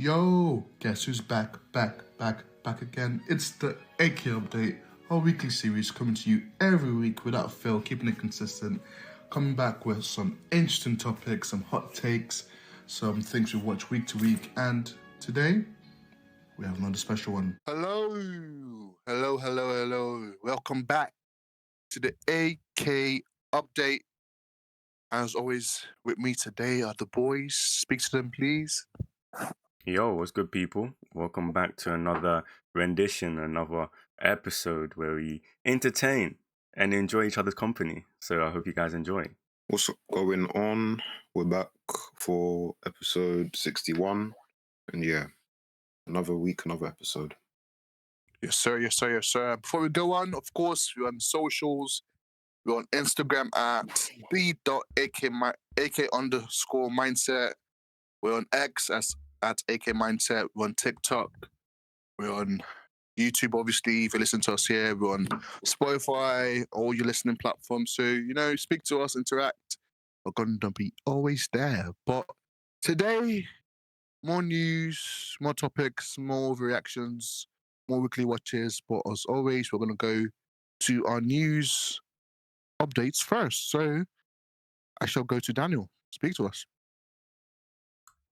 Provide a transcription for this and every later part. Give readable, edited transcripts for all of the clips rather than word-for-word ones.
Yo, guess who's back again? It's the AK update, our weekly series coming to you every week without fail, keeping it consistent. Coming back with some interesting topics, some hot takes, some things we watch week to week, and today we have another special one. Hello. Welcome back to the AK update. As always, with me today are the boys. Speak to them, please. Yo, what's good, people? Welcome back to another rendition, another episode where we entertain and enjoy each other's company. So I hope you guys enjoy. What's going on? We're back for episode 61. And yeah, another week, another episode. Yes, sir. Before we go on, of course, we're on socials. We're on Instagram at b.ak_mindset. We're on X at AK Mindset. We're on TikTok. We're on YouTube, obviously, if you listen to us here. We're on Spotify, all your listening platforms. So, speak to us, interact. We're going to be always there. But today, more news, more topics, more reactions, more weekly watches. But as always, we're going to go to our news updates first. So I shall go to Daniel. Speak to us.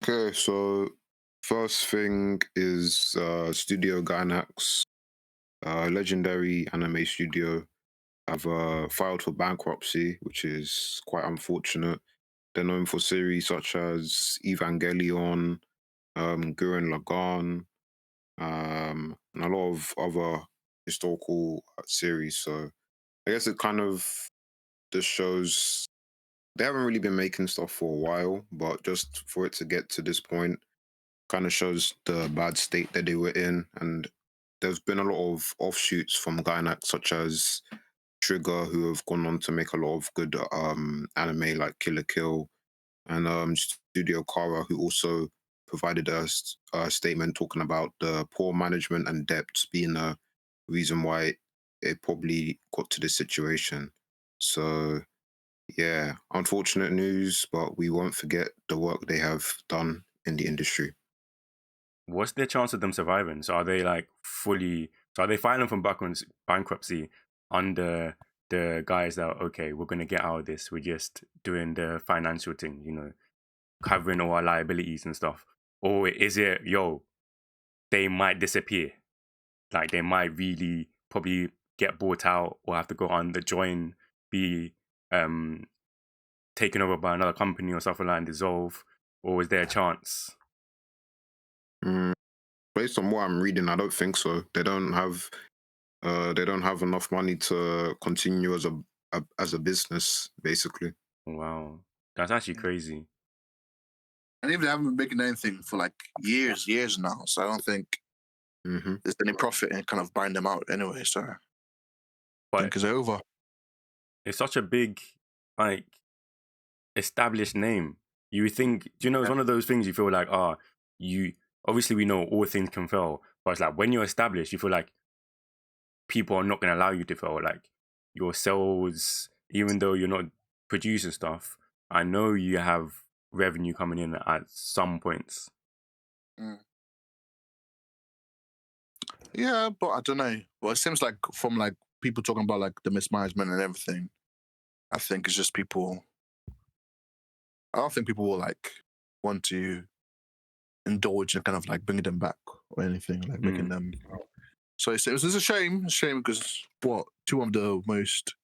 Okay, so first thing is Studio Gainax, legendary anime studio, have filed for bankruptcy, which is quite unfortunate. They're known for series such as Evangelion, Gurren Lagann, and a lot of other historical series. So I guess it kind of just shows they haven't really been making stuff for a while, but just for it to get to this point kind of shows the bad state that they were in. And there's been a lot of offshoots from Gainax, such as Trigger, who have gone on to make a lot of good anime like Kill Kill, and Studio Kara, who also provided a statement talking about the poor management and debts being a reason why it probably got to this situation. So yeah, unfortunate news, but we won't forget the work they have done in the industry. What's their chance of them surviving? So are they are they filing from bankruptcy under the guise that, okay, we're going to get out of this. We're just doing the financial thing, covering all our liabilities and stuff. Or is it, they might disappear? Like they might really probably get bought out or have to go on the join, be taken over by another company or something like that and dissolve? Or is there a chance? Based on what I'm reading, I don't think so. They don't have enough money to continue as a business, basically. Wow, that's actually crazy. And even they haven't been making anything for like years now. So I don't think there's any profit in kind of buying them out anyway. So I think it's over. It's such a big, established name. You think, it's one of those things you feel like, obviously we know all things can fail, but it's like when you're established, you feel like people are not going to allow you to fail. Like your sales, even though you're not producing stuff, I know you have revenue coming in at some points. Yeah, but I don't know. Well, it seems like from like people talking about like the mismanagement and everything, I think it's just people. I don't think people will like want to indulge in kind of like bringing them back or anything, like making them. So it's a shame. It's a shame because two of the most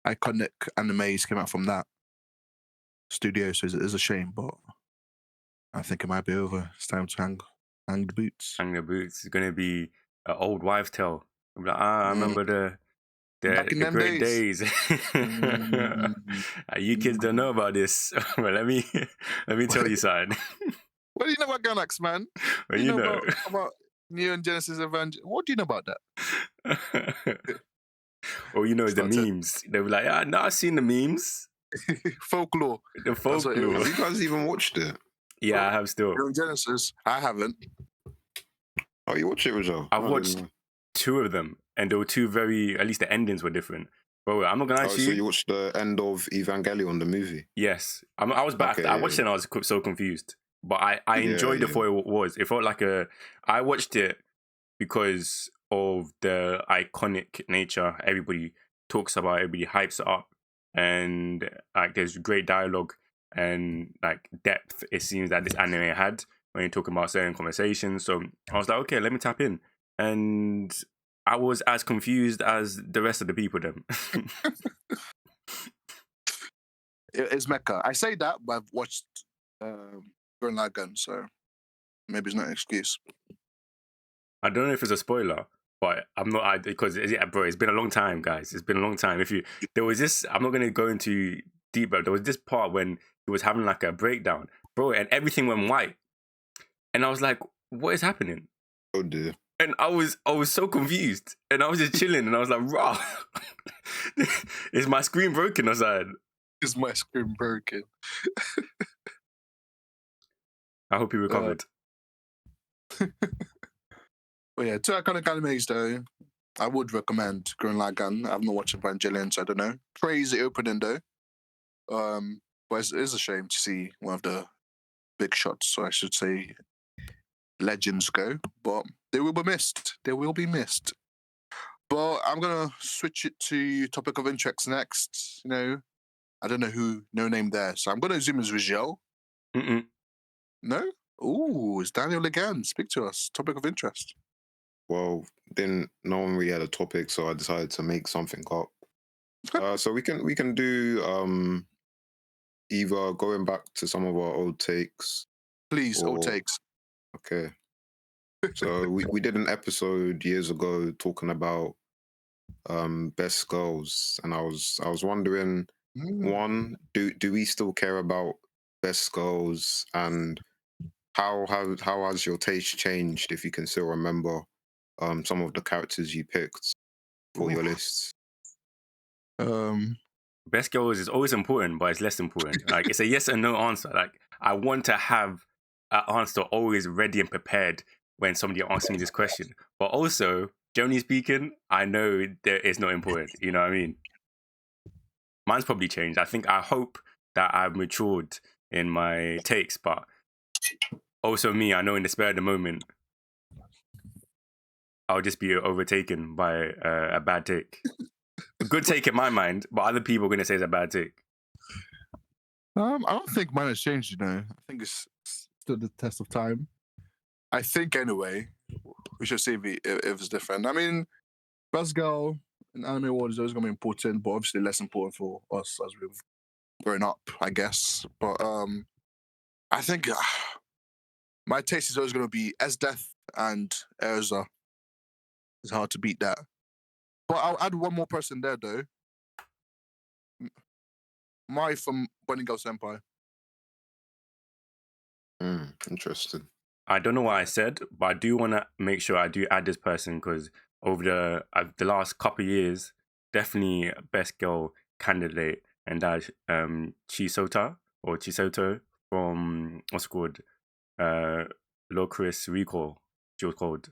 iconic animes came out from that studio. So it's a shame, but I think it might be over. It's time to hang the boots. Hang the boots. It's going to be an old wives' tale. I'm like, I remember the great days. You kids don't know about this, but let me tell you something. What do you know about Gainax, man? What do you know about Neon Genesis Evangelion? What do you know about that? All you know is the memes. They were like, no, I've seen the memes. Folklore. The folklore. Have you guys even watched it? Yeah, I have still. Neon Genesis, I haven't. Oh, you watched it, Rizal? I've watched 2 of them, and there were 2 at least the endings were different. But I'm not gonna lie to you. So you watched the end of Evangelion, the movie? Yes, I was back. Okay, I watched it and I was so confused. but I enjoyed it yeah. for what it was. It felt like I watched it because of the iconic nature. Everybody talks about it, everybody hypes it up, and like there's great dialogue and like depth it seems that this anime had when you're talking about certain conversations. So I was like, okay, let me tap in. And I was as confused as the rest of the people then. It's Mecca. I say that, but I've watched Gurren Lagann, so maybe it's not an excuse. I don't know if it's a spoiler, but I'm not because bro, it's been a long time, guys. It's been a long time. There was this, I'm not gonna go into deep, but there was this part when he was having like a breakdown, bro, and everything went white, and I was like, what is happening? Oh dear. And I was so confused, and I was just chilling, and I was like, raw, is my screen broken or something? Is my screen broken? I hope he recovered. But yeah, two iconic animes though. I would recommend Gurren Lagann. I've not watched Evangelion, so I don't know. Praise the opening though. But it is a shame to see one of the big shots, so I should say legends go. But they will be missed. They will be missed. But I'm gonna switch it to topic of interest next. You know, I don't know who, no name there. So I'm gonna assume it's Rigel. Mm-mm. No? Ooh, it's Daniel again. Speak to us. Topic of interest. Well, then no one really had a topic, so I decided to make something up. So we can do either going back to some of our old takes. Please, old or- takes. Okay. So we did an episode years ago talking about best girls, and I was wondering, one, do we still care about best girls, and how has your taste changed if you can still remember some of the characters you picked for your lists? Best girls is always important, but it's less important. Like it's a yes and no answer. Like I want to have an answer always ready and prepared when somebody asks me this question. But also, generally speaking, I know that it's not important. You know what I mean? Mine's probably changed. I hope that I've matured in my takes, but also me, I know in the spur of the moment, I'll just be overtaken by a bad take. A good take in my mind, but other people are going to say it's a bad take. I don't think mine has changed, you know. I think it's stood the test of time. I think, anyway, we should see if it's different. I mean, best girl in anime world is always going to be important, but obviously less important for us as we've grown up, I guess. But I think my taste is always going to be Esdeath and Erza. It's hard to beat that. But I'll add one more person there, though. Mai from Bunny Girl Senpai. Interesting. I don't know what I said, but I do want to make sure I do add this person because over the last couple of years, definitely best girl candidate, and that's Chisoto from what's it called Locris Recall. She was called.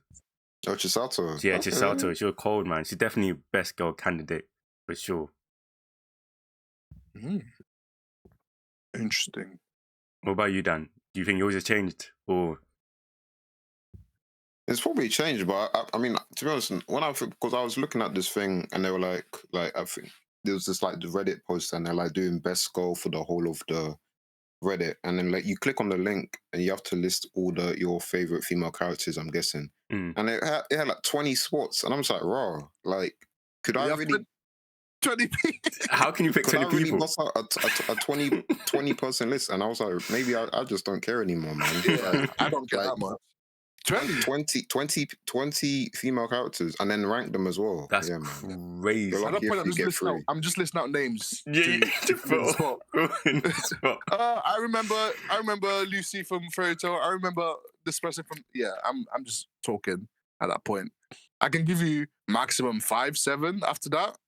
Oh, Chisato. Yeah, Okay. Chisato. She was cold, man. She's definitely best girl candidate for sure. Interesting. What about you, Dan? Do you think yours has changed or? It's probably changed, but I mean, to be honest, because I was looking at this thing and they were like I think there was this like the Reddit post and they're like doing best goal for the whole of the Reddit, and then like you click on the link and you have to list all your favorite female characters, I'm guessing, and it had like 20 spots, and I'm just like, raw, like could I really 20 people? How can you pick 20 I really people? bust out a 20 person list? And I was like, maybe I just don't care anymore, man. Yeah, I don't care like, that much. 20 female characters and then rank them as well. That's yeah, man. crazy. You're lucky if you get through. I'm just listing out names. Yeah, I remember Lucy from Fairy Tail. I remember this person from I'm just talking at that point. I can give you maximum 5, 7. After that,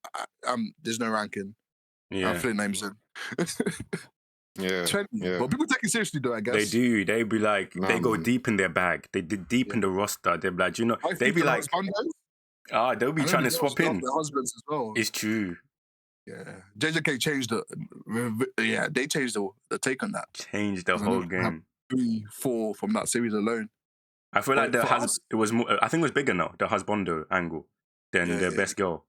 there's no ranking. Yeah, I'm filling names in. Yeah, 20. yeah. But people take it seriously, though. I guess they do. They be like, Nah, they go man. deep in their bag. They dig deep in the roster. They be like, you know, I they think be the like, husbandos, they'll be trying to the swap girls in. love their husbands as well. It's true. Yeah, JJK changed they changed the take on that. Changed the whole game. 3, 4 from that series alone. I feel like But for us, it was more, I think it was bigger now, the husbando angle, than the best girl.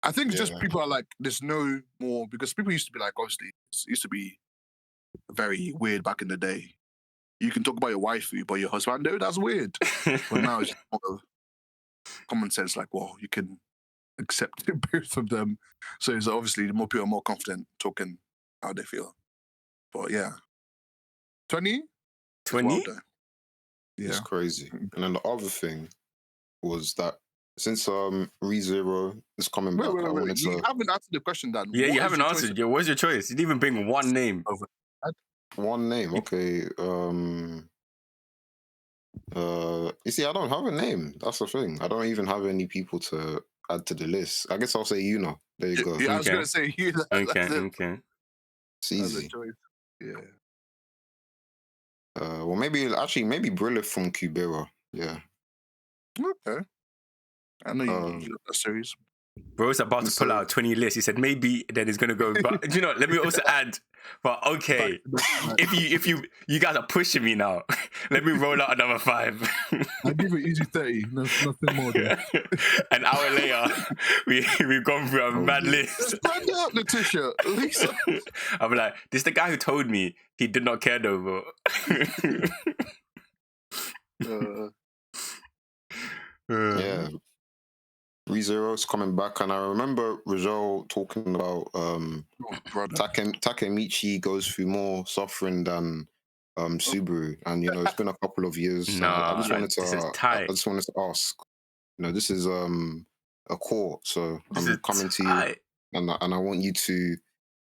I think it's just Yeah. people are like, there's no more, because people used to be like, obviously, it used to be very weird back in the day. You can talk about your waifu, but your husbando, that's weird. But now it's just more of common sense, like, well, you can accept both of them. So it's obviously the more people are more confident talking how they feel. But yeah. 20? 20? It's Yeah. crazy. And then the other thing was that since ReZero is coming back, I wanted You to haven't answered the question, Dan. Yeah, What you is haven't your choice answered. Yeah, what's your choice? You didn't even bring one name. over? one name. Okay. You see, I don't have a name. That's the thing. I don't even have any people to add to the list. I guess I'll say Yuna. There you go. Yeah, I was Okay. going to say you. Okay, That's okay. It's a easy. choice. Yeah. Well, maybe Brilliant from Cubera. Yeah. Okay. I know you love that series. Bro's about to pull out 20 lists. He said maybe then he's gonna go. But you know, let me also add. But okay, if you guys are pushing me now, let me roll out another 5. I give it easy 30. No, nothing more. Than. An hour later, we've gone through a mad list. Stand up, Letitia. Lisa. I'm like, this is the guy who told me he did not care though, bro. Yeah. ReZero is coming back, and I remember Rizal talking about Takemichi goes through more suffering than Subaru, and you know it's been a couple of years. Nah, I just wanted I to ask. You know, this is a court, so I'm coming to you, and I want you to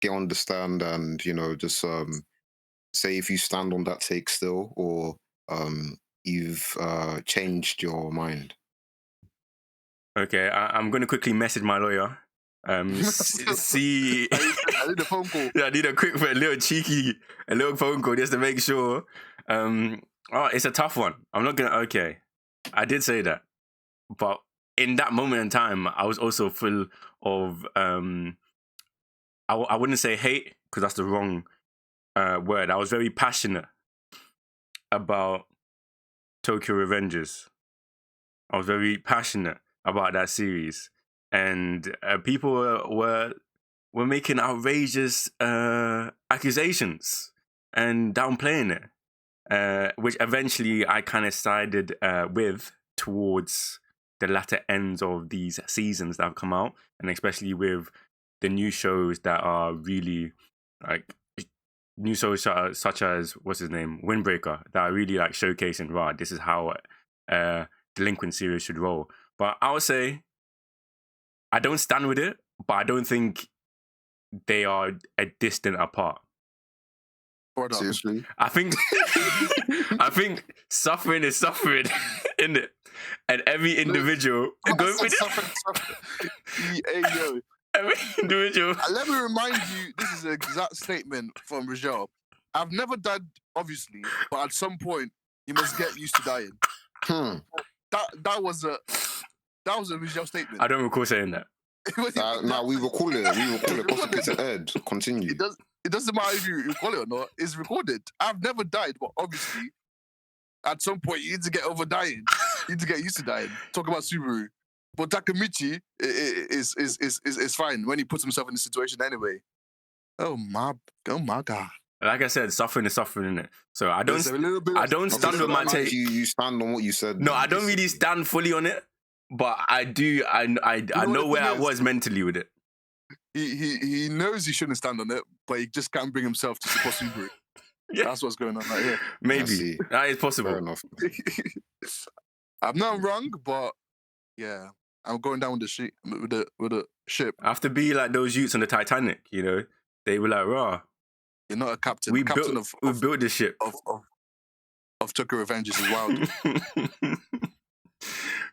understand, and you know, just say if you stand on that take still, or you've changed your mind. Okay, I'm going to quickly message my lawyer. See, I need a phone call. Yeah, I need a little phone call just to make sure. It's a tough one. I'm not gonna. Okay, I did say that, but in that moment in time, I was also full of. I wouldn't say hate because that's the wrong word. I was very passionate about Tokyo Revengers. I was very passionate about that series, and people were making outrageous accusations and downplaying it, which eventually I kind of sided with towards the latter ends of these seasons that have come out, and especially with the new shows that are really like new shows such as what's his name, Windbreaker, that are really like showcasing, right, this is how delinquent series should roll. But I would say I don't stand with it, but I don't think they are a distant apart. Seriously, I think suffering is suffering, isn't it? And every individual going through every individual. Let me remind you, this is an exact statement from Rizal. I've never died, obviously, but at some point you must get used to dying. That was a Rizal statement. I don't recall saying that. No, we recall it. Prosecutor Ed, continue. It doesn't matter if you recall it or not. It's recorded. I've never died, but obviously, at some point, you need to get over dying. You need to get used to dying. Talk about Subaru. But Takemichi is fine when he puts himself in the situation anyway. Oh my God. Like I said, suffering is suffering, innit? So I don't stand with my take. You stand on what you said. No, I don't really stand fully on it, but I do. I know where I was mentally with it. He knows he shouldn't stand on it, but he just can't bring himself to support Subaru. Yeah. That's what's going on right here. Maybe that is possible. Fair enough. I'm not wrong, but yeah, I'm going down with the ship. I have to be like those youths on the Titanic, you know. They were like, "Raw, you're not a captain. We built the ship of Tokyo Revengers is wild.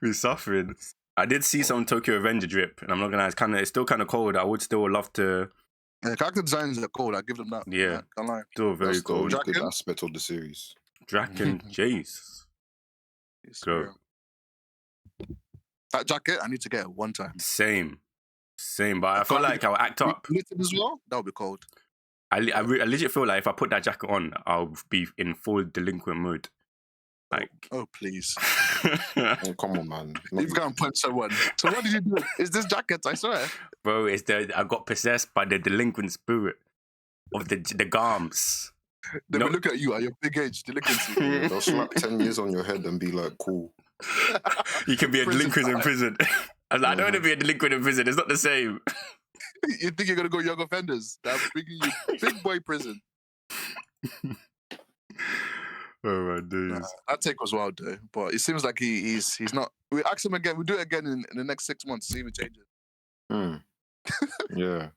We're suffering. I did see some Tokyo Avenger drip, and I'm not gonna lie, it's still kind of cold. I would still love to. Yeah, character designs are cool. I give them that. Yeah, can't lie. Still very That's cool. the only good aspect of the series. Draken Jace. Go. That jacket, I need to get it one time. Same. But I feel like I'll act up. Knitted as well? That would be cold. I legit feel like if I put that jacket on, I'll be in full delinquent mode. Like, oh please, Oh, come on, man. you've gone and punch someone. So what did you do? Is this jacket? I swear. bro, I got possessed by the delinquent spirit of the garms. They No. will look at you at your big age, delinquency. Yeah, they'll slap 10 years on your head and be like, cool. You can be a Prison delinquent in time. prison. I was like, I don't want to be a delinquent in prison. It's not the same. You think you're gonna go young offenders? That's bringing you big boy prison. Oh my days. Nah, that take was wild though, but it seems like he's not. We ask him again. We do it again in the next 6 months. See if it changes. Yeah.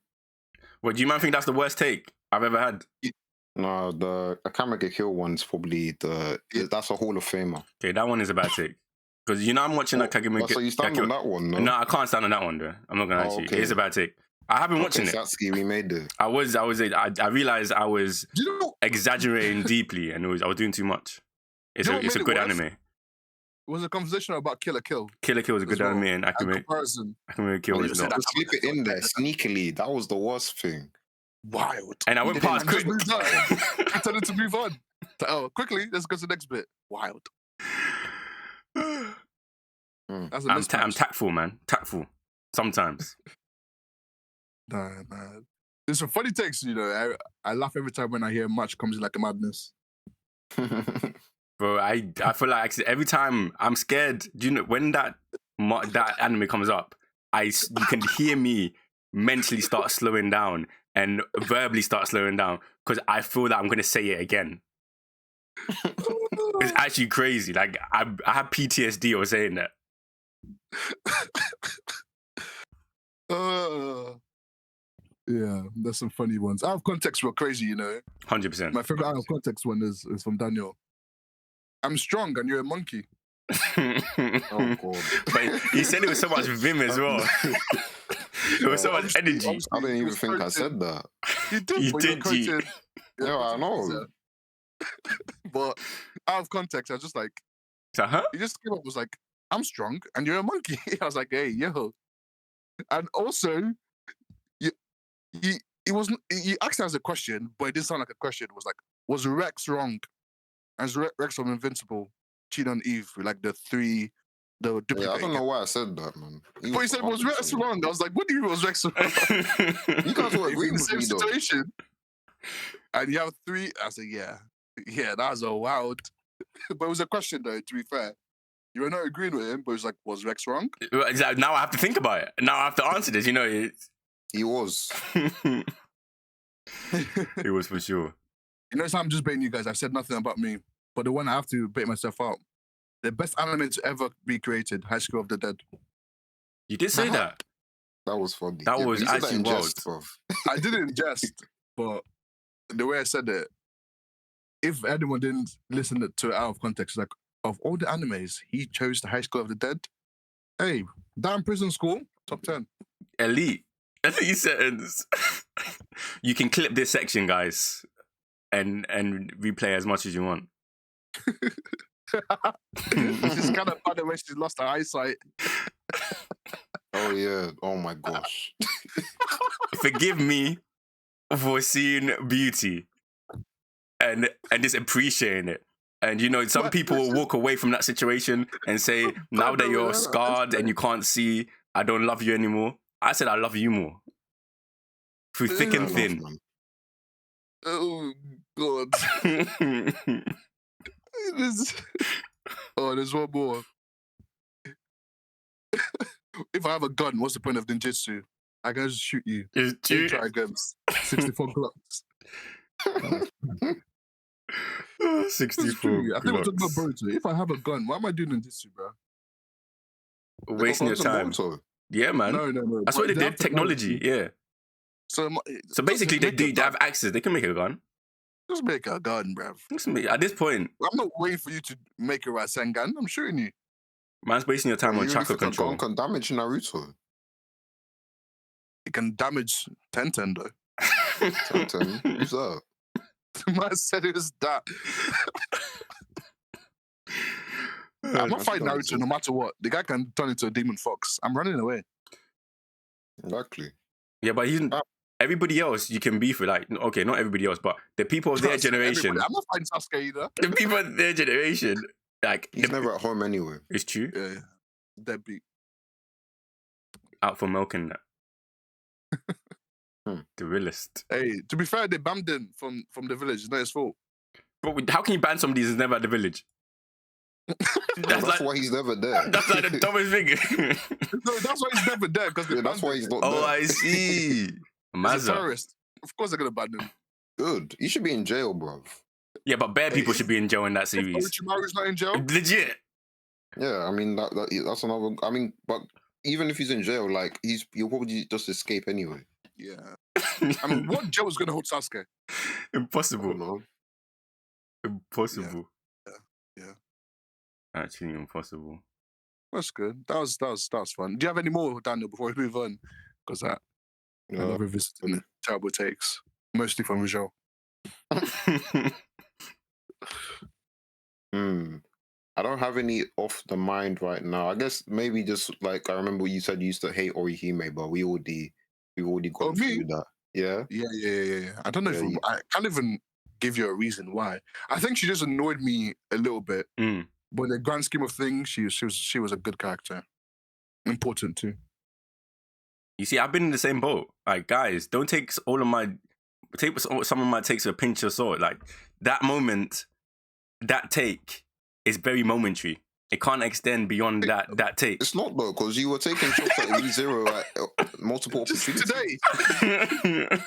What do you man think that's the worst take I've ever had? No, the camera get killed one's probably that's a Hall of Famer. Okay, that one is a bad take. Because I'm watching that Kagame. So you stand on that one, no? No, I can't stand on that one though. I'm not gonna lie to you. It is a bad take. I have been watching it. Satsuki, we made it. I realized I was Do you know? exaggerating deeply, and I was doing too much. It's You know what a made it good worse? anime. It was a conversation about Kill la Kill. Kill la Kill is a good As well. anime, and And Akame Kill Well, is you not. slip it in there sneakily. That was the worst thing. Wild. And I went past quick. I told him to move on. Oh, quickly, let's go to the next bit. Wild. That's a I'm mismatch. tactful, man. Tactful. Sometimes. Nah, man. There's some funny takes, you know. I laugh every time when I hear much comes in like a madness. Bro, I feel like every time I'm scared. Do you know when that anime comes up? You can hear me mentally start slowing down and verbally start slowing down because I feel that I'm gonna say it again. It's actually crazy. Like I have PTSD or saying that. Yeah, there's some funny ones. Out of context, were crazy, you know. 100%. My favorite out of context one is from Daniel. I'm strong and you're a monkey. Oh god! But he said it with so much vim as well. There was so much energy. I don't even think I said that. You did. You but did, G. quoted- Yeah, I know. But out of context, I was just like, Uh-huh. he just came up was like, I'm strong and you're a monkey. I was like, hey, yo. And also, he asked us a question, but it didn't sound like a question. It was like, was Rex wrong? And Rex from Invincible cheating on Eve with like the duplicate. Yeah, I don't know why I said that, man. But he said, was Rex wrong? I was like, what do you mean was Rex wrong? You guys were If agreeing we're in the with same me, though. situation. And you have 3. I said, yeah. Yeah, that was a wild. But it was a question, though, to be fair. You were not agreeing with him, but it was like, was Rex wrong? Now I have to think about it. Now I have to answer this. You know, He was. it was for sure. You know, I'm just baiting you guys. I've said nothing about me. But the one I have to bait myself out. The best anime to ever be created, High School of the Dead. You did say that. That was funny. That Yeah, was but you said that actually in wild. jest, bruv. I did it in jest, but the way I said it, if anyone didn't listen to it out of context, like, of all the animes, he chose the High School of the Dead. Hey, damn prison school, top 10. Elite. Elite sentence. You can clip this section, guys, and replay as much as you want. She's kind of funny when she lost her eyesight. Oh yeah. Oh my gosh. Forgive me for seeing beauty and just appreciating it. And you know, some people will walk away from that situation and say, now that you're scarred and you can't see, I don't love you anymore. I said I love you more. Through thick and Fair thin. enough, Oh, God. There's one more. If I have a gun, what's the point of ninjutsu? I can just shoot you. It's 8 true. dragons, 64 Glocks. 64 It's true. I think we're talking about Glocks. Boruto. If I have a gun, why am I doing ninjutsu, bro? man. Wasting your Boruto, time. Boruto. Yeah, man. No. That's what they did. Technology, yeah. So Basically, they have access. They can make a gun. Just make a gun, bruv. At this point, I'm not waiting for you to make a Rasengan. I'm shooting you. man's wasting your time You on really chakra think a control. gun can damage Naruto? It can damage Tenten, though. Tenten, who's that? Man said it was that. I'm not fighting Naruto no matter what. The guy can turn into a demon fox. I'm running away. Exactly. Yeah, but everybody else you can beef with. Like, okay, not everybody else, but the people of their generation, I'm not fighting Sasuke either. the people of their generation, like He's never at home anyway. it's true. Yeah, deadbeat. Out for milk and that. The realist. Hey, to be fair, they banned him from the village. It's not his fault. But how can you ban somebody who's never at the village? That's why he's never there. That's like the dumbest thing. No, that's why he's never there, because that's why he's not there. Oh, I see. He's a Mazza. terrorist. Of course they're gonna ban him. Good. He should be in jail, bruv. Yeah, but bare people should be in jail in that series. Orochimaru's not in jail. Legit. Yeah, I mean that's another. I mean, but even if he's in jail, like he'll probably just escape anyway. Yeah. I mean, what jail is gonna hold Sasuke? Impossible. No. Impossible. Yeah. Actually impossible. That's good. That was fun. Do you have any more, Daniel, before we move on? Because I love revisiting terrible takes, mostly from Rizal. I don't have any off the mind right now. I guess maybe just like I remember you said you used to hate Orihime, but we've already gone through that. Yeah. Yeah. I don't know Yeah, I can't even give you a reason why. I think she just annoyed me a little bit. But in the grand scheme of things, she was a good character. Important too. You see, I've been in the same boat. Like, guys, don't take some of my takes with a pinch of salt. Like, that moment, that take is very momentary. It can't extend beyond that take. It's not though, because you were taking shots at ReZero at multiple opportunities. Today.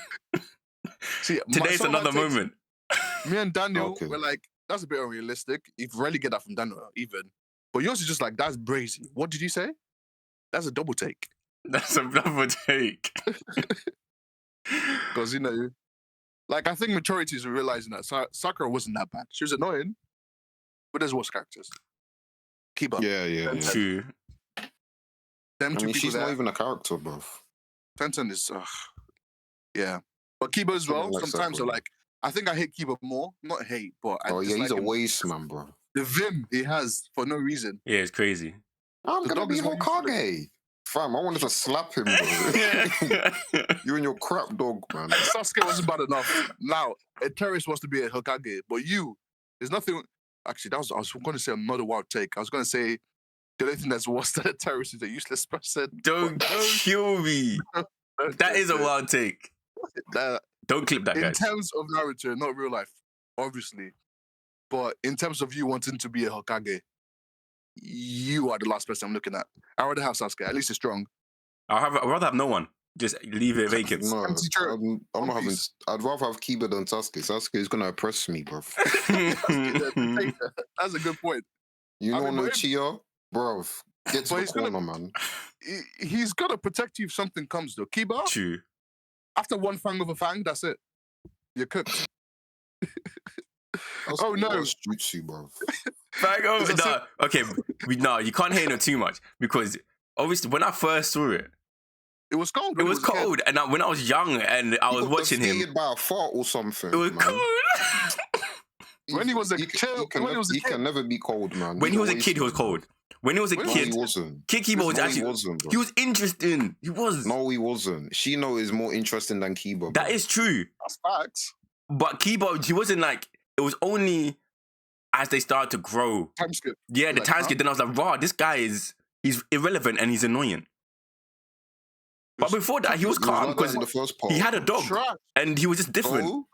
See, Today's another moment. Me and Daniel were like, that's a bit unrealistic. You rarely get that from Daniel, even. But yours is just like, that's brazy. What did you say? That's a double take. That's a double take. Because, like, I think maturity is realizing that Sakura wasn't that bad. She was annoying, but there's worse characters. Kiba. Yeah. True. Them two people she's there. not even a character, bruv. Fenton is, yeah. But Kiba as well, like sometimes Sakura. are like, I think I hate Kiba more. Not hate, but I He's like a him. waste man, bro. The vim he has for no reason. Yeah, it's crazy. I'm The gonna dog be is what you Hokage. Fam, I wanted to slap him, bro. You and your crap dog, man. Sasuke wasn't bad enough. Now, a terrorist wants to be a Hokage, but there's nothing. Actually, I was going to say another wild take. I was going to say the only thing that's worse than a terrorist is a useless person. Don't kill me. That is a wild take. Don't clip that, in guys. In terms of Naruto, not real life, obviously. But in terms of you wanting to be a Hokage, you are the last person I'm looking at. I'd rather have Sasuke. At least it's strong. I'd rather have no one. Just leave it vacant. No, I'm not having. I'd rather have Kiba than Sasuke. Sasuke is gonna oppress me, bro. That's a good point. You know, no Chia, bro. Get to the corner, man. He's gonna protect you if something comes, though. Kiba. True. After one fang of a fang, that's it. You're cooked. Oh no, jutsu, bro. Okay, no, you can't hate it too much because obviously when I first saw it, it was cold. It was cold, and when I was young and I was watching him, by a fart or something. It was cold. When he was a kid, he can never be cold, man. When he was a kid, he was cold. When he was a kid, he wasn't. Kiba was actually. He wasn't, bro. He was interesting. He was. No, he wasn't. Shino is more interesting than Kiba. Bro. That is true. That's facts. But Kiba, he wasn't like. It was only as they started to grow. Time skip. Yeah, the time skip. Then I was like, "Wow, this guy he's irrelevant and he's annoying." But before that, he was calm because he had a dog and he was just different.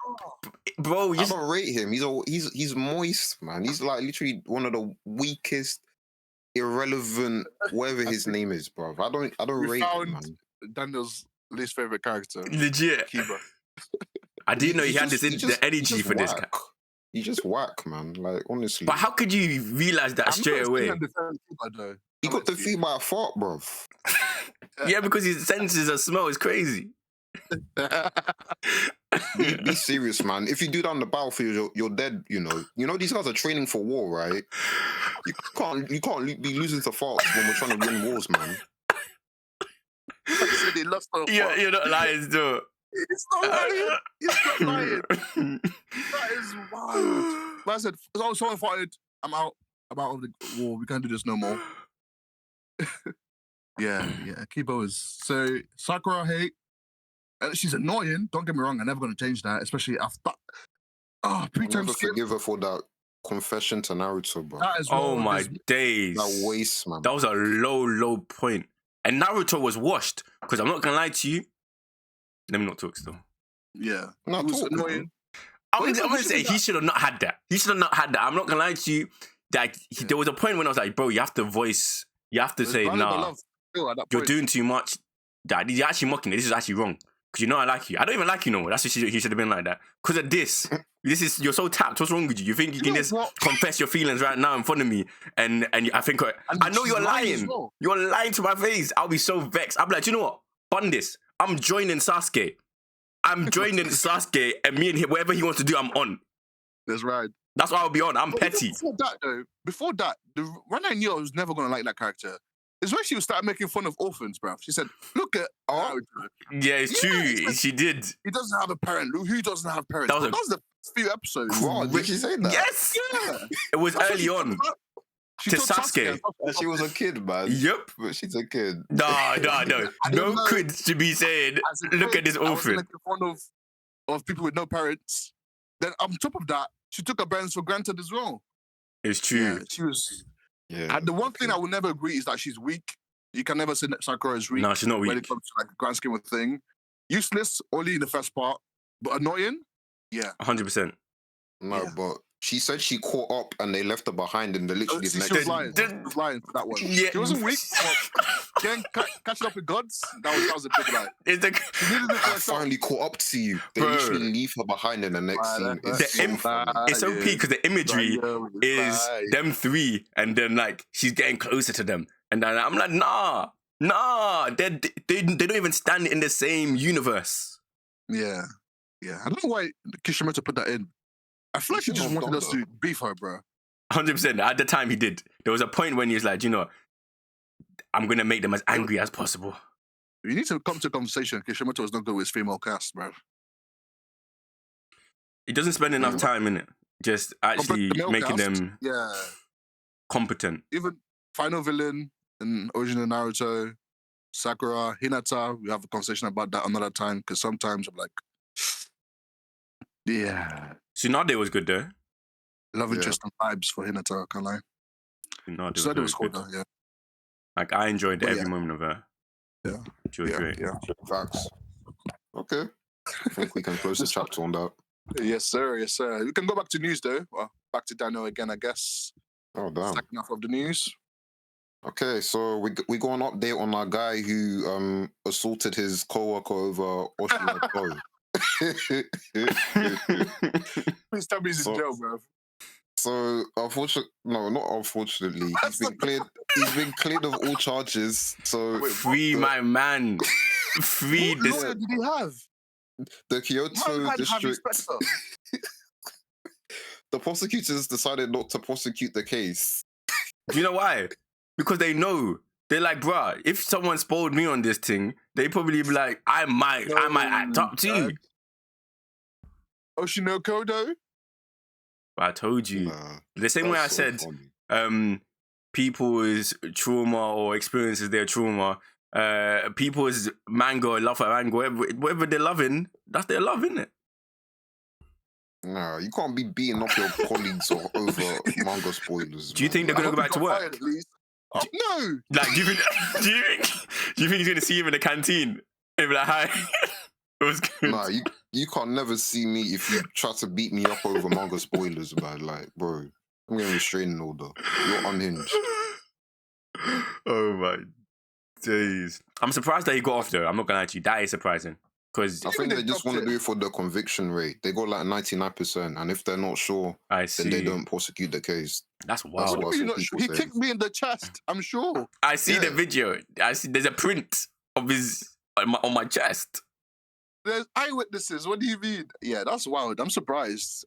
Bro, I don't rate him. He's moist, man. He's like literally one of the weakest, irrelevant, whatever his name is, bro. I don't rate him, man. Daniel's least favorite character, legit. Kiba. I didn't know he had the energy for this guy. He's just whack, man. Like honestly. But how could you realize that straight away? He got defeated by a fart, bro. Yeah, because his senses of smell is crazy. Be serious, man. If you do that on the battlefield, you're dead. You know these guys are training for war, right? You can't be losing to farts when we're trying to win wars, man. You're not lying, still. It's not lying. It's not lying. That is wild. But I said, someone farted. I'm out of the war. We can't do this no more. Yeah. Kiba is so Sakura hate, And she's annoying. Don't get me wrong. I'm never going to change that, especially after. I'll pre-time never skip. forgive her for that confession to Naruto, bro. That as well. Oh my days. That waste, man. That was a low point. And Naruto was washed. Because I'm not going to lie to you. Let me not talk still. Yeah. No, It was talk, annoying. man. I'm going to say he should have not had that. He should have not had that. I'm not going to lie to you. Like, there was a point when I was like, bro, you have to voice, you have to say, valid nah, love still at that you're point. doing too much. Dad, you're actually mocking it. This is actually wrong. Because you know I like you. I don't even like you no more. That's what he should have been like that. Because of this. You're so tapped. What's wrong with you? You think you can know just what? confess your feelings right now in front of me? And I think, I know she's you're lying as lying. well. You're lying to my face. I'll be so vexed. I'll be like, do you know what? Bun this. I'm joining Sasuke. I'm joining Sasuke and me and him, whatever he wants to do, I'm on. That's right. That's why I'll be on. I'm But petty. before that, when I knew I was never going to like that character, is when she started making fun of orphans, bruv. She said, look at Naruto. Yeah, it's true. She did. He doesn't have a parent. Who doesn't have parents? That was That was the few episodes. What? Did she say that? Yes. Yeah. It was That's what early she on. talked about. She To told Sasuke. And she was a kid, man. Yep. But she's a kid. No. I No don't know. kids to be saying, As a look kid, at this I was orphan. making fun of people with no parents. Then on top of that, she took her parents for granted as well. It's true. Yeah, she was. Yeah. And the one thing I will never agree is that she's weak. You can never say that Sakura is weak. No, she's not When weak. it comes to like the grand scheme of thing. Useless, only in the first part, but annoying. Yeah. 100%. No, Yeah. but she said she caught up and they left her behind in the literally She next was Did- lying. did- She was lying for that one. Yeah. She wasn't weak. But getting catching up with gods, that was a big lie. It's the, She needed it for I herself. finally caught up to you. They Bro. literally leave her behind in the next Ah, scene. that's It's The so imp- funny. it's so peak because the imagery is Lie. them three and then like she's getting closer to them. And then I'm like, nah. They don't even stand in the same universe. Yeah. I don't know why Kishimoto put that in. I feel like he just wanted us to beef her, bro. 100%. At the time he did. There was a point when he was like, you know, I'm going to make them as angry as possible. You need to come to a conversation. Kishimoto is not good with his female cast, bro. He doesn't spend enough time in it. Just actually Compared to male making cast, them Yeah. competent. Even final villain in original Naruto, Sakura, Hinata, we have a conversation about that another time because sometimes I'm like, yeah, Tsunade was good though. love interest and vibes for Hinata, can't lie. Tsunade was So that very was cool good. though, yeah. Like I enjoyed But every yeah. moment of her. Yeah. She was great. Yeah. Facts. Okay. I think we can close the chapter on that. Yes, sir. We can go back to news though. Well, back to Daniel again, I guess. Oh, damn. Second half of the news. Okay, so we got an update on our guy who assaulted his co-worker over Oshi. Please tell me he's in So- jail, bro. So not unfortunately, he's been cleared. He's been cleared of all charges. So Wait, Free my man. Free What this. lawyer did he have? the Man Kyoto had district, Inspector. the prosecutors decided not to prosecute the case. Do you know why? Because they know. They're like, bruh, if someone spoiled me on this thing, they probably be like, I might act up too. Oshi no Kodo? But I told you. Nah, The same way I that's so said, funny. people's trauma or experiences their trauma, people's manga or love for manga, whatever they're loving, that's their love, isn't it? Nah, you can't be beating up your colleagues over manga spoilers. Do you think they're man. gonna go back to Got work? fired at least. Oh, no! Like, do you think he's gonna see him in the canteen and be like, hi? It was good. Nah, you can't never see me if you try to beat me up over manga spoilers, man. Like, bro, I'm getting a restraining order. You're unhinged. Oh my days. I'm surprised that he got off though. I'm not gonna lie to you. That is surprising. Because I think they they just dropped want to it. do it for the conviction rate. They got like 99%, and if they're not sure, I see. then they don't prosecute the case. That's That's wild. what- What do you mean what not people sure? He say. kicked me in the chest, I'm sure. I see the Yeah. video. I see there's a print of his on my chest. There's eyewitnesses. What do you mean? Yeah, that's wild. I'm surprised.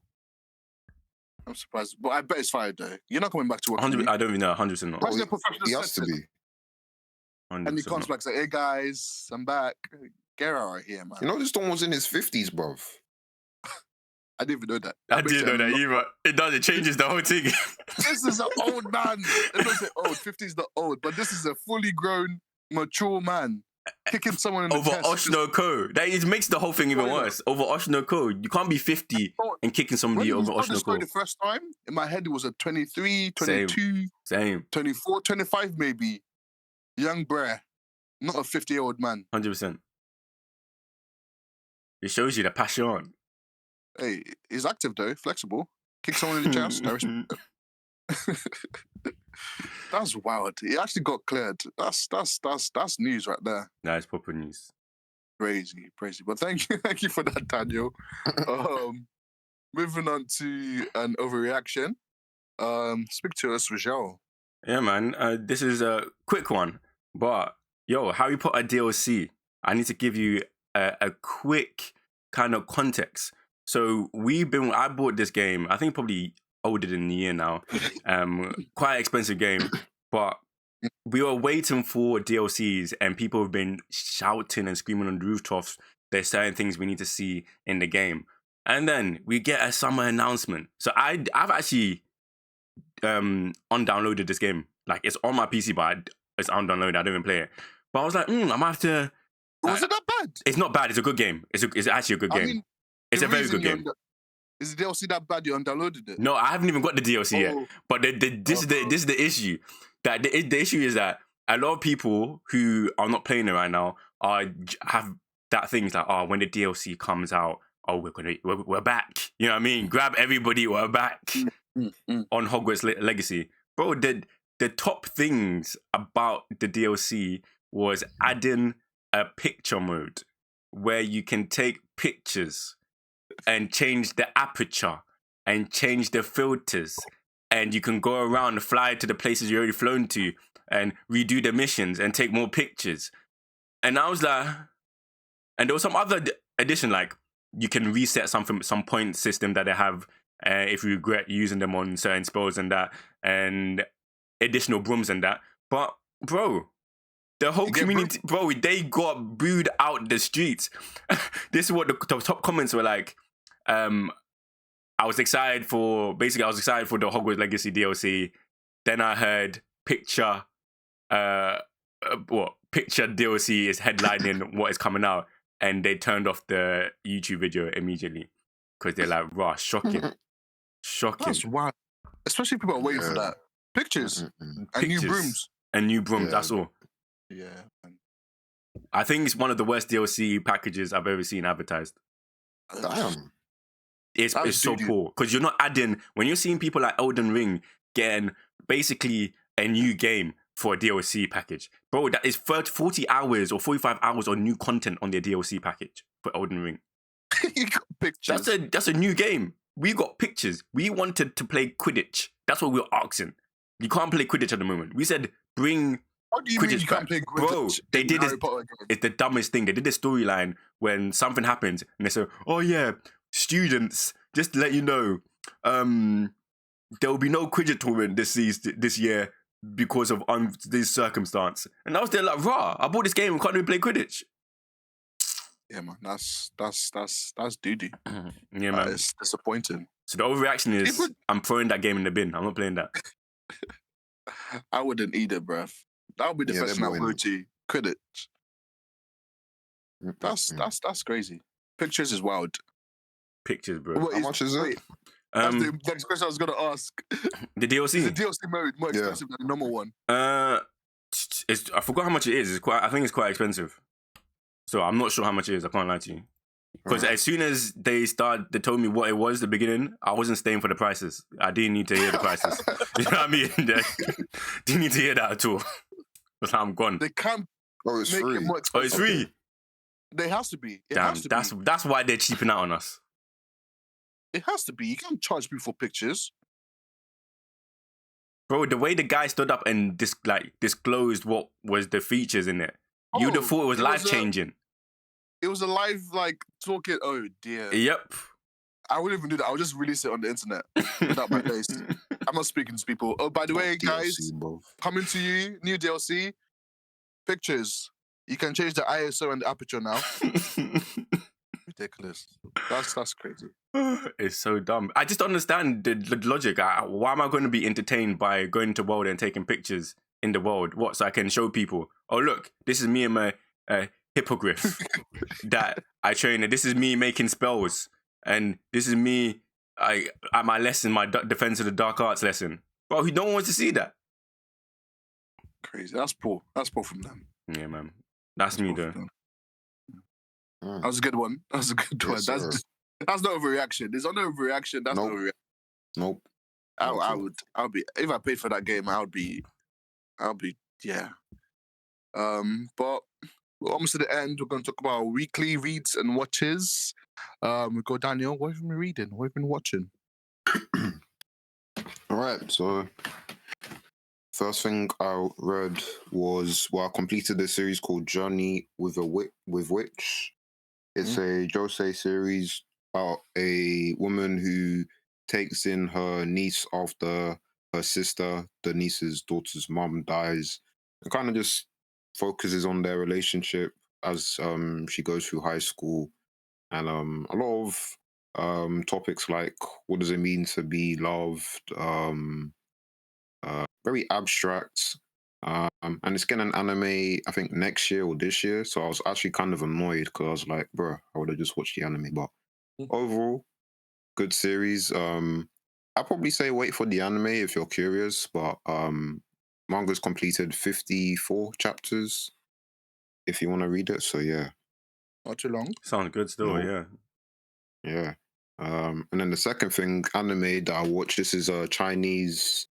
But I bet it's fired though. You're not coming back to work. 100. I don't even know. 100% not. What's Oh, the professional He has to setting? be. 100% And he comes not. back and say, hey guys, I'm back. Get out of here, man. You know, this one was in his 50s, bruv. I didn't even know that. I makes didn't know it a that lot- either. It does. It changes the whole thing. This is an old man. It doesn't say old. 50 is not old, but this is a fully grown, mature man. kicking someone in the over chest. Osh no Co. That it makes the whole thing even worse. Over Osh no Co. You can't be 50 and kicking somebody When over you told Osh the no story Co. the first time, in my head it was a 23, 22, Same. 24, 25 maybe. Young brer, not a 50-year-old man. 100%. It shows you the passion. Hey, he's active though, flexible. Kick someone in the chest. I respect it. That's wild. He actually got cleared. That's news right there. That's proper news. Crazy. But thank you for that, Daniel. Moving on to an overreaction. Speak to us, Rajal. Yeah, man. This is a quick one, but yo, Harry Potter DLC. I need to give you a quick kind of context. So I bought this game. I think probably older than a year now. Quite expensive game, but we were waiting for DLCs, and people have been shouting and screaming on the rooftops. There's certain things we need to see in the game, and then we get a summer announcement. So I've actually undownloaded this game. Like, it's on my PC, but it's undownloaded. I don't even play it. But I was like, I might have to. Was it that bad? It's not bad. It's a good game. It's actually a good game. It's a very good game. Is the DLC that bad? You undownloaded it? No, I haven't even got the DLC yet. But this is the issue. That the issue is that a lot of people who are not playing it right now have that thing like, when the DLC comes out, we're back. You know what I mean? Grab everybody, we're back on Hogwarts Legacy, bro. The top things about the DLC was adding a picture mode where you can take pictures and change the aperture and change the filters, and you can go around and fly to the places you're already flown to and redo the missions and take more pictures. And I was like, and there was some other addition, like you can reset some point system that they have if you regret using them on certain spells and that, and additional brooms and that. But bro, the whole community, bro, they got booed out the streets. This is what the top comments were like. I was excited for the Hogwarts Legacy DLC. Then I heard picture DLC is headlining what is coming out, and they turned off the YouTube video immediately because they're like, "Raw, shocking." That's wild. Especially people are waiting for that. Pictures and new brooms. And new brooms. That's all. Yeah. I think it's one of the worst DLC packages I've ever seen advertised. Damn. It's so poor because you're not adding, when you're seeing people like Elden Ring getting basically a new game for a DLC package, bro. That is 40 hours or 45 hours of new content on their DLC package for Elden Ring. You got pictures. That's a new game. We got pictures. We wanted to play Quidditch. That's what we were asking. You can't play Quidditch at the moment. We said bring. What do you mean you can't play Quidditch? Bro, they did this. It's the dumbest thing. They did this storyline when something happens and they say, "Oh yeah, students, just to let you know, there will be no Quidditch tournament this year because of this circumstance." And I was there like, "Rah! I bought this game and can't even play Quidditch." Yeah, man, that's doo-doo. Yeah, man, it's disappointing. So the overreaction is, I'm throwing that game in the bin. I'm not playing that. I wouldn't either, bruv. That would be the first thing I go to. Quidditch. That's crazy. Pictures is wild. Pictures, bro. How much is it? That's the next question I was gonna ask. The DLC. Is the DLC mode more expensive than the normal one? I forgot how much it is. I think it's quite expensive. So I'm not sure how much it is. I can't lie to you. Because as soon as they told me what it was at the beginning, I wasn't staying for the prices. I didn't need to hear the prices. You know what I mean? Didn't need to hear that at all. But I'm gone. They can't it's make free. it more expensive. It's free. They has to be. That's why they're cheaping out on us. It has to be. You can't charge people for pictures. Bro, the way the guy stood up and disclosed what was the features in it, you'd have thought it was life-changing. It was a live, talking. Oh, dear. Yep. I wouldn't even do that. I would just release it on the internet without my face. I'm not speaking to people. Oh, by the way, guys, coming to you, new DLC, pictures. You can change the ISO and the aperture now. Ridiculous. That's crazy. It's so dumb. I just don't understand the logic. Why am I going to be entertained by going to the world and taking pictures in the world? What, so I can show people, oh, look, this is me and my a hippogriff that I train. And this is me making spells, and this is me. At my lesson, my defense of the dark arts lesson, bro. No one wants to see that. Crazy. That's poor. That's poor from them. Yeah, man. That's me poor though. from them. That was a good one. That was a good one. Yes, That's sir. that's not overreaction. There's no overreaction. That's Nope. not overreaction. Nope. I would be if I paid for that game. I'll be yeah. But we're almost to the end. We're going to talk about our weekly reads and watches. We go, Daniel. What have you been reading? What have you been watching? All right. So, first thing I read was I completed a series called Journey with Witch. It's a josei series about a woman who takes in her niece after her sister, the niece's daughter's mom, dies, and kind of just focuses on their relationship as she goes through high school, and a lot of topics like what does it mean to be loved, very abstract. And it's getting an anime, I think, next year or this year. So I was actually kind of annoyed because I was like, bro, I would have just watched the anime. But overall, good series. I'd probably say wait for the anime if you're curious. But manga's completed 54 chapters if you want to read it. So yeah. Not too long. Sounds good still, No. yeah. Yeah. And then the second thing, anime that I watched, this is a Chinese.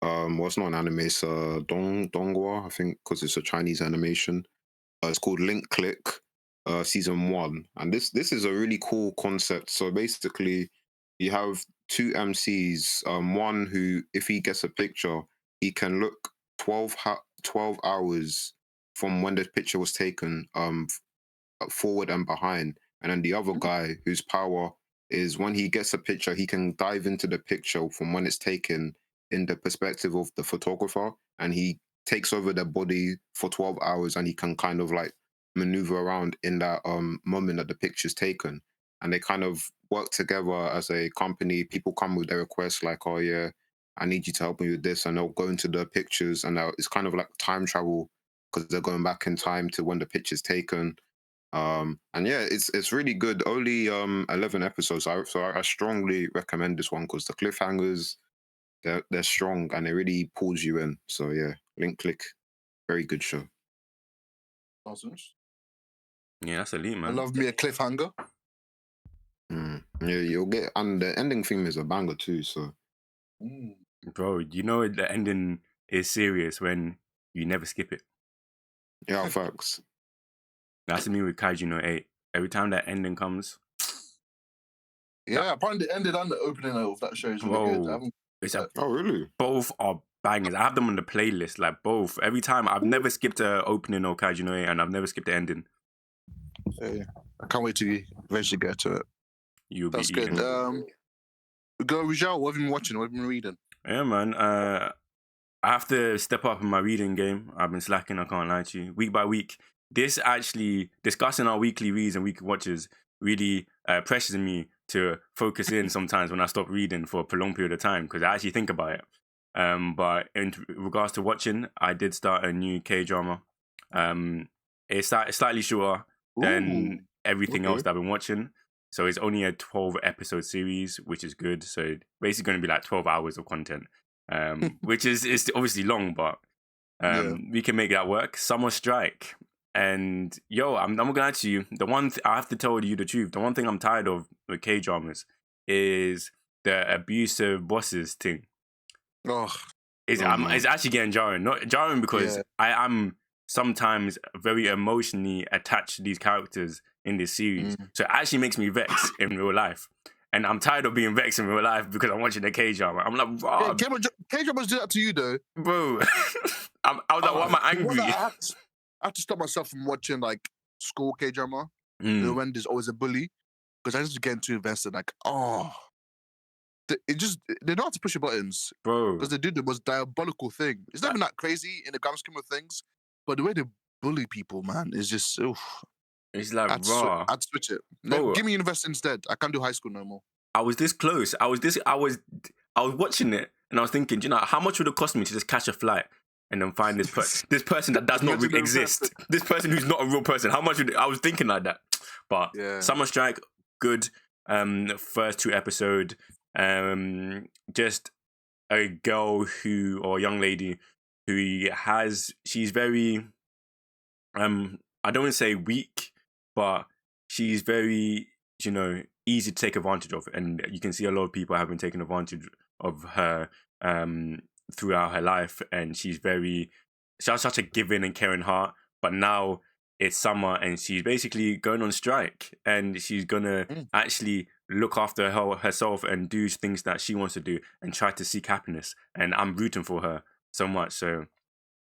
Well, it's not an anime, it's donghua, I think, because it's a Chinese animation. It's called Link Click, season 1, and this is a really cool concept. So basically, you have two MCs. One who, if he gets a picture, he can look 12 hours from when the picture was taken, forward and behind, and then the other guy whose power is when he gets a picture, he can dive into the picture from when it's taken in the perspective of the photographer, and he takes over their body for 12 hours, and he can kind of like maneuver around in that moment that the picture's taken. And they kind of work together as a company. People come with their requests like, oh yeah, I need you to help me with this, and they'll go into the pictures, and it's kind of like time travel because they're going back in time to when the picture's taken. And yeah, it's really good. Only 11 episodes, so I strongly recommend this one because the cliffhangers, they're strong and it really pulls you in. So yeah, Link Click, very good show. Awesome. Yeah, that's elite, I man. love me a cliffhanger. Yeah, you'll get, and the ending theme is a banger too. So Bro, you know the ending is serious when you never skip it. yeah, facts. That's me with Kaiju no 8. Every time that ending comes, Yeah, apparently the ending and the opening of that show is really good. I haven't. Oh really? Both are bangers. I have them on the playlist, like both. Every time, I've never skipped a opening or Kaiju no 8, and I've never skipped the ending. Yeah, I can't wait to eventually get to it. You'll That's be good. eating. Go, Rijal. What have you been watching? What have you been reading? Yeah, man. I have to step up in my reading game. I've been slacking, I can't lie to you. Week by week. This actually, discussing our weekly reads and weekly watches really pressures me to focus in sometimes when I stop reading for a prolonged period of time because I actually think about it. But in regards to watching, I did start a new K-drama. It's slightly shorter than everything else that I've been watching. So it's only a 12-episode series, which is good. So basically going to be like 12 hours of content, which is obviously long, but we can make that work. Summer Strike. And yo, I'm not gonna lie to you. The one I have to tell you the truth. The one thing I'm tired of with K-dramas is the abusive bosses thing. It's actually getting jarring. Not jarring because I am sometimes very emotionally attached to these characters in this series. So it actually makes me vex in real life. And I'm tired of being vexed in real life because I'm watching a K-drama. I'm like, Rob. Yeah, K-dramas do that to you though. Bro. I was like, why am I angry? I have to stop myself from watching like school K-drama when there's always a bully because I just get too invested. Like, they know how to push your buttons, bro. Because they do the most diabolical thing. It's not even that crazy in the grand scheme of things, but the way they bully people, man, is just It's like raw. I'd switch it. Give me university instead. I can't do high school no more. I was this close. I was watching it and I was thinking, do you know, how much would it cost me to just catch a flight and then find this person that does not really exist. This person who's not a real person. How much I was thinking like that. But Summer Strike, good. First 2 episodes. Just a girl or a young lady who she's very I don't want to say weak, but she's very, easy to take advantage of. And you can see a lot of people have been taking advantage of her throughout her life. And she has such a giving and caring heart. But now it's summer and she's basically going on strike. And she's going to actually look after herself and do things that she wants to do and try to seek happiness. And I'm rooting for her so much. So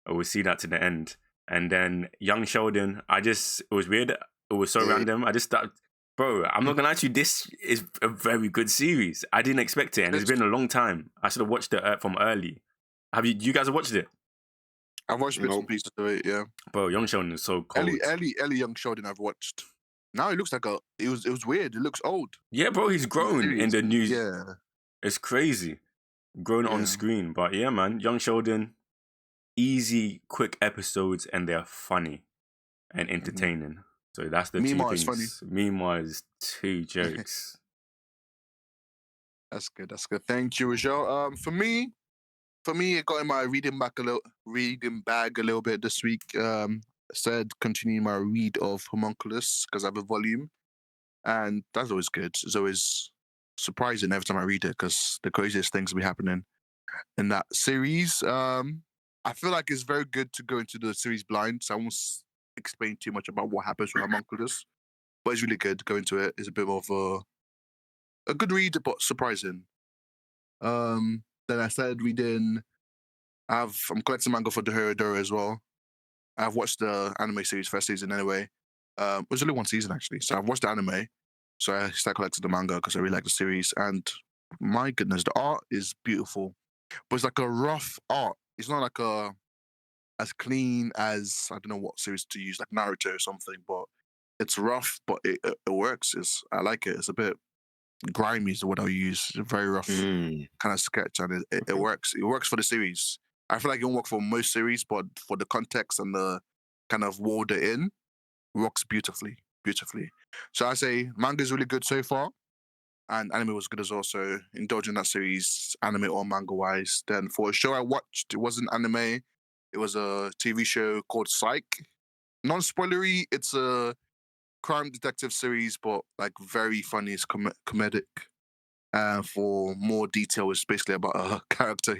I will see that to the end. And then Young Sheldon, it was weird. It was so random. I just started, bro, I'm not going to lie to you, this is a very good series. I didn't expect it, and it's been a long time. I should have watched it from early. You guys have watched it? I've watched bits and pieces of it, yeah. Bro, Young Sheldon is so cold. Ellie Young Sheldon I've watched. Now it looks like it was weird. It looks old. Yeah, bro, he's grown in the news. Yeah. It's crazy. Grown on screen. But yeah, man, Young Sheldon, easy, quick episodes, and they're funny and entertaining. So that's the Meemaw 2 is things. Meemaw is 2 jokes. That's good. Thank you, Rachel. For me, it got in my reading bag a little bit this week. Said continue my read of Homunculus because I have a volume, and that's always good. It's always surprising every time I read it because the craziest things will be happening in that series. I feel like it's very good to go into the series blind, so I won't explain too much about what happens with Homunculus, but it's really good. Go into it. It's a bit of a good read, but surprising. Then I started reading. I'm collecting manga for Dora as well. I've watched the anime series first season anyway. It was only 1 season actually, so I've watched the anime. So I started collecting the manga because I really like the series. And my goodness, the art is beautiful, but it's like a rough art. It's not like as clean as I don't know what series to use, like Naruto or something. But it's rough, but it works. I like it. It's a bit grimy is the word I'll use. It's a very rough kind of sketch, and it works. It works for the series. I feel like it won't work for most series, but for the context and the kind of world it in, works beautifully. So I say manga is really good so far, and anime was good as well. So indulge in that series, anime or manga wise. Then for a show I watched, it wasn't anime. It was a TV show called Psych. Non-spoilery, it's a crime detective series, but like very funny. It's comedic. For more detail, it's basically about a character.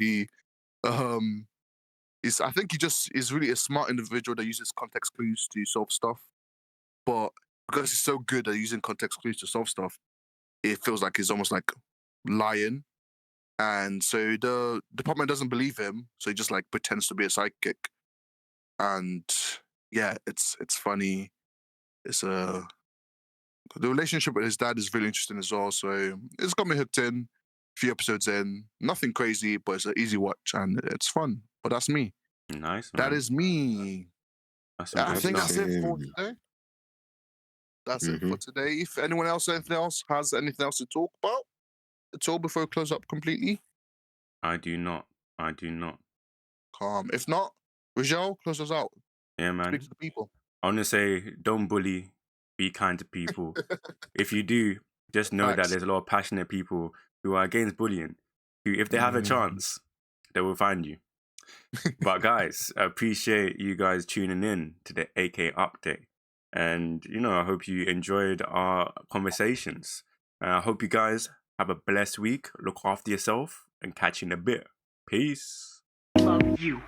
I think he just is really a smart individual that uses context clues to solve stuff. But because he's so good at using context clues to solve stuff, it feels like he's almost like lying. And so the department doesn't believe him, so he just like pretends to be a psychic. And yeah, it's funny. The relationship with his dad is really interesting as well. So it's got me hooked in. A few episodes in, nothing crazy, but it's an easy watch and it's fun. But that's me. Nice, man. That is me. I think that's it for today. That's it for today. If anyone else has anything else to talk about at all before we close up completely? I do not. Calm. If not, Rajel, close us out. Yeah, man. Speak to the people. I want to say, don't bully. Be kind to people. If you do, just know that there's a lot of passionate people who are against bullying, who, if they have a chance, they will find you. But guys, I appreciate you guys tuning in to the AK update. And, I hope you enjoyed our conversations. I hope you guys have a blessed week. Look after yourself and catch you in a bit. Peace. Love you.